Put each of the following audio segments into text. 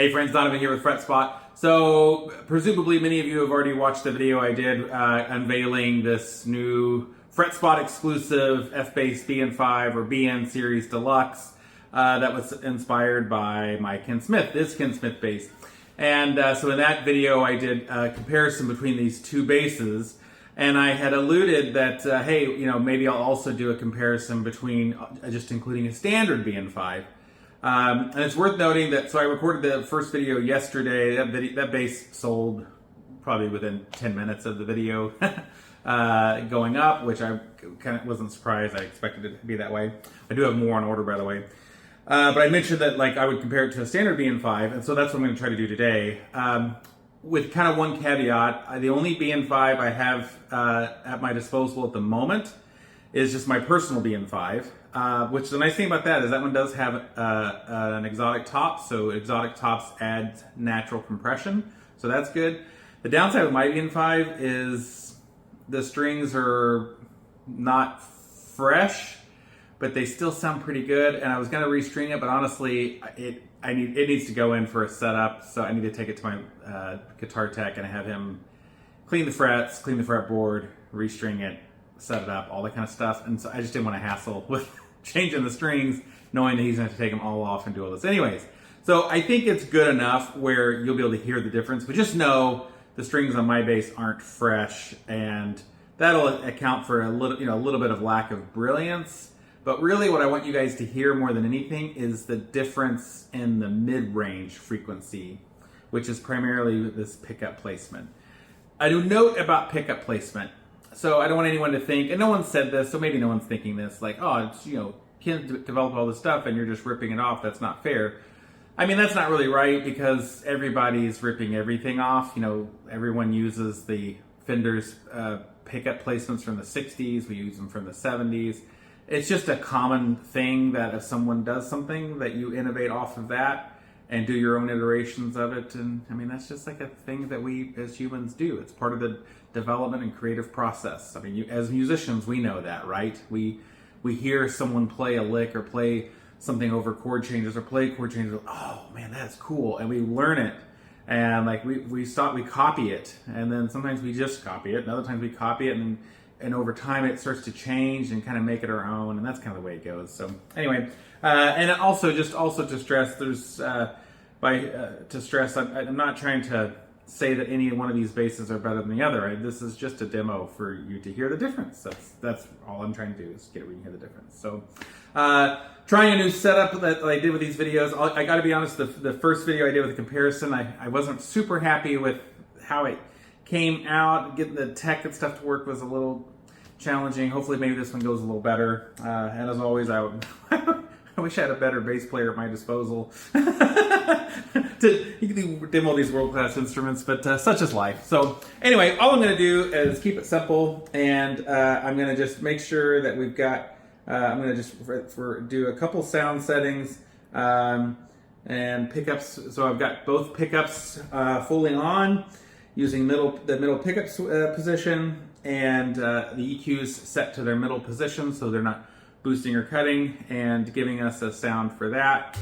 Hey friends, Donovan here with FretSpot. So presumably many of you have already watched the video I did unveiling this new FretSpot exclusive F-Bass BN5 or BN Series Deluxe that was inspired by my Ken Smith, this Ken Smith bass. And so in that video I did a comparison between these two basses, and I had alluded that, hey, you know, maybe I'll also do a comparison between just including a standard BN5. And it's worth noting that, so I recorded the first video yesterday. That bass sold probably within 10 minutes of the video going up, which I kind of wasn't surprised. I expected it to be that way. I do have more on order, by the way. But I mentioned that like I would compare it to a standard BN5, and so that's what I'm going to try to do today. With kind of one caveat, the only BN5 I have at my disposal at the moment is just my personal BN5, which the nice thing about that is that one does have an exotic top, so exotic tops add natural compression, so that's good. The downside of my BN5 is the strings are not fresh, but they still sound pretty good, and I was going to restring it, but honestly, it needs to go in for a setup, so I need to take it to my guitar tech and have him clean the frets, clean the fretboard, restring it, set it up, all that kind of stuff. And so I just didn't want to hassle with changing the strings, knowing that he's going to have to take them all off and do all this. Anyways, so I think it's good enough where you'll be able to hear the difference, but just know the strings on my bass aren't fresh, and that'll account for a little bit of lack of brilliance. But really what I want you guys to hear more than anything is the difference in the mid-range frequency, which is primarily this pickup placement. I do note about pickup placement. So I don't want anyone to think, and no one said this, so maybe no one's thinking this, like, oh, it's, you know, kids develop all this stuff and you're just ripping it off. That's not fair. I mean, that's not really right, because everybody's ripping everything off. You know, everyone uses the Fender's pickup placements from the 60s. We use them from the 70s. It's just a common thing that if someone does something, that you innovate off of that and do your own iterations of it. And I mean, that's just like a thing that we as humans do. It's part of the development and creative process. I mean, as musicians, we know that, right? We hear someone play a lick or play something over chord changes or play chord changes. Oh man, that's cool. And we learn it. And like we copy it. And then sometimes we just copy it. And other times we copy it, and over time it starts to change and kind of make it our own, and that's kind of the way it goes. So anyway, and also to stress, there's I'm not trying to say that any one of these basses are better than the other. This is just a demo for you to hear the difference. That's all I'm trying to do, is get where you can hear the difference. So trying a new setup that I did with these videos. I got to be honest, the first video I did with the comparison, I wasn't super happy with how it came out. Getting the tech and stuff to work was a little challenging. Hopefully maybe this one goes a little better. And as always, I wish I had a better bass player at my disposal to demo these world-class instruments, but such is life. So anyway, all I'm going to do is keep it simple, and I'm going to just make sure that we've got, I'm going to just do a couple sound settings and pickups. So I've got both pickups fully on, using the middle pickup position, and the EQs set to their middle position so they're not boosting or cutting, and giving us a sound for that.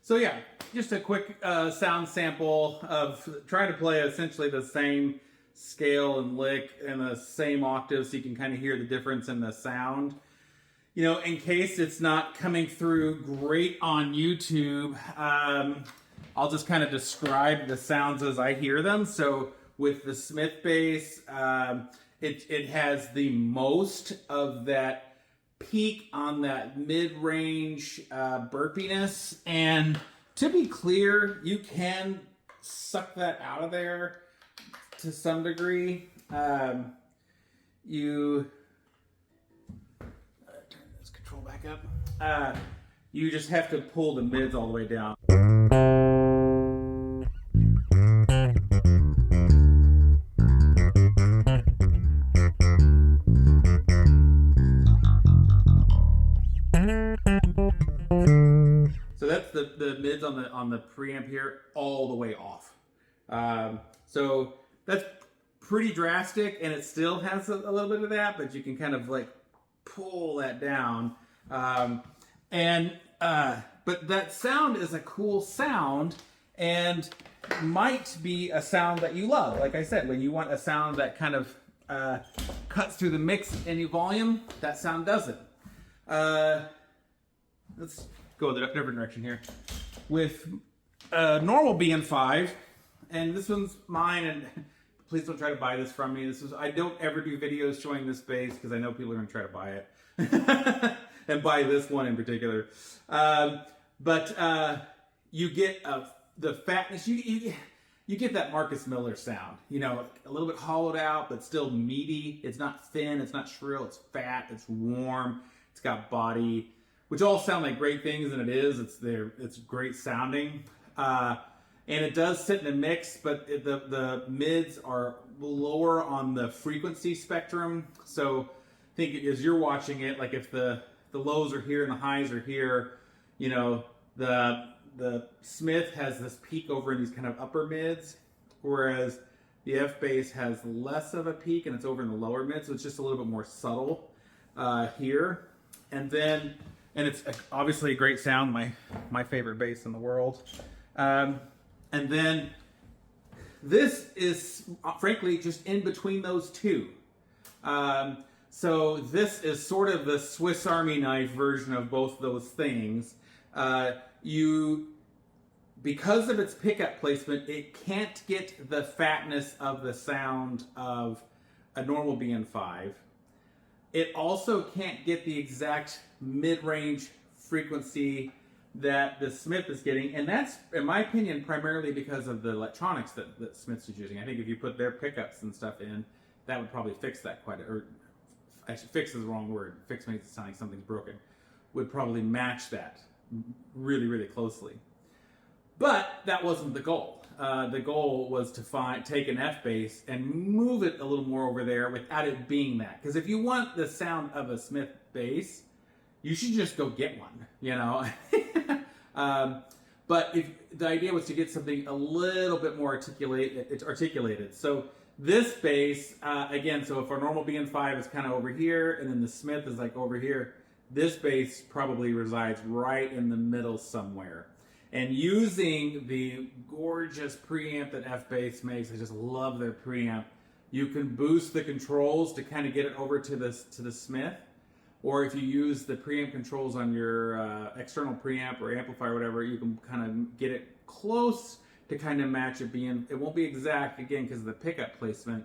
So yeah, just a quick sound sample of trying to play essentially the same scale and lick and the same octave, so you can kind of hear the difference in the sound. You know, in case it's not coming through great on YouTube, I'll just kind of describe the sounds as I hear them. So with the Smith bass, it has the most of that peak on that mid-range burpiness, and to be clear, you can suck that out of there to some degree. You turn this control back up. You just have to pull the mids all the way down. So that's the mids on the preamp here all the way off. So that's pretty drastic, and it still has a little bit of that, but you can kind of like pull that down. But that sound is a cool sound, and might be a sound that you love. Like I said, when you want a sound that kind of cuts through the mix any volume, that sound does it. Let's go a different direction here. With normal BN5, and this one's mine, and please don't try to buy this from me. I don't ever do videos showing this bass because I know people are going to try to buy it. And buy this one in particular. But you get the fatness, you get that Marcus Miller sound. You know, a little bit hollowed out, but still meaty. It's not thin, it's not shrill, it's fat, it's warm, it's got body, which all sound like great things, and it is. It's great sounding. And it does sit in a mix, but the mids are lower on the frequency spectrum. So think as you're watching it, like if the lows are here and the highs are here, you know, the Smith has this peak over in these kind of upper mids, whereas the F bass has less of a peak and it's over in the lower mids, so it's just a little bit more subtle here. And it's obviously a great sound, my favorite bass in the world. And then this is frankly just in between those two. So this is sort of the Swiss Army knife version of both those things. Because of its pickup placement, it can't get the fatness of the sound of a normal BN5. It also can't get the exact mid-range frequency that the Smith is getting, and that's, in my opinion, primarily because of the electronics that Smith's is using. I think if you put their pickups and stuff in, that would probably fix that actually, fix is the wrong word. Fix makes it sound like something's broken. Would probably match that really, really closely. But that wasn't the goal. the goal was to take an F bass and move it a little more over there without it being that. Because if you want the sound of a Smith bass, you should just go get one, you know. But if the idea was to get something a little bit more articulated. So this bass, again, so if our normal BN5 is kind of over here, and then the Smith is like over here, this bass probably resides right in the middle somewhere. And using the gorgeous preamp that F-Bass makes, I just love their preamp, you can boost the controls to kind of get it over to the Smith. Or if you use the preamp controls on your external preamp or amplifier or whatever, you can kind of get it close to kind of match it being, it won't be exact again because of the pickup placement,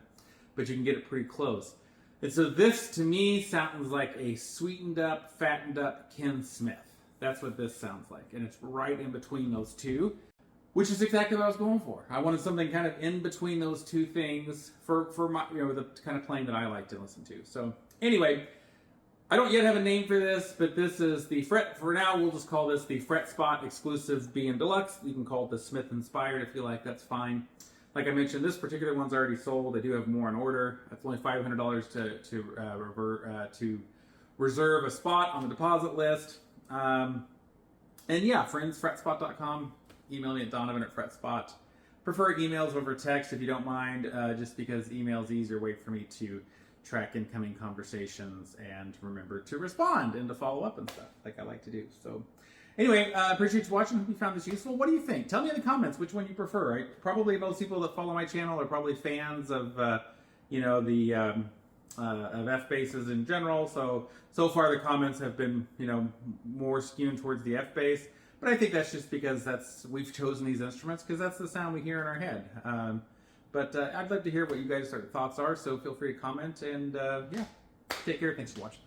but you can get it pretty close. And so this to me sounds like a sweetened up, fattened up Ken Smith. That's what this sounds like. And it's right in between those two, which is exactly what I was going for. I wanted something kind of in between those two things for my, you know, the kind of playing that I like to listen to. So anyway, I don't yet have a name for this, but this is the for now, we'll just call this the FretSpot exclusive BN Deluxe. You can call it the Smith Inspired if you like, that's fine. Like I mentioned, this particular one's already sold. I do have more on order. It's only $500 to reserve a spot on the deposit list. And yeah, friends, FretSpot.com. Email me at Donovan at FretSpot. Prefer emails over text if you don't mind, just because email is an easier way for me to track incoming conversations and remember to respond and to follow up and stuff like I like to do. So anyway, appreciate you watching. Hope you found this useful. What do you think? Tell me in the comments which one you prefer. Right? Probably most people that follow my channel are probably fans of, you know, the of F basses in general. So far the comments have been, you know, more skewed towards the F bass. But I think that's just because we've chosen these instruments because that's the sound we hear in our head. But I'd love to hear what you guys' thoughts are. So feel free to comment and yeah, take care. Thanks for watching.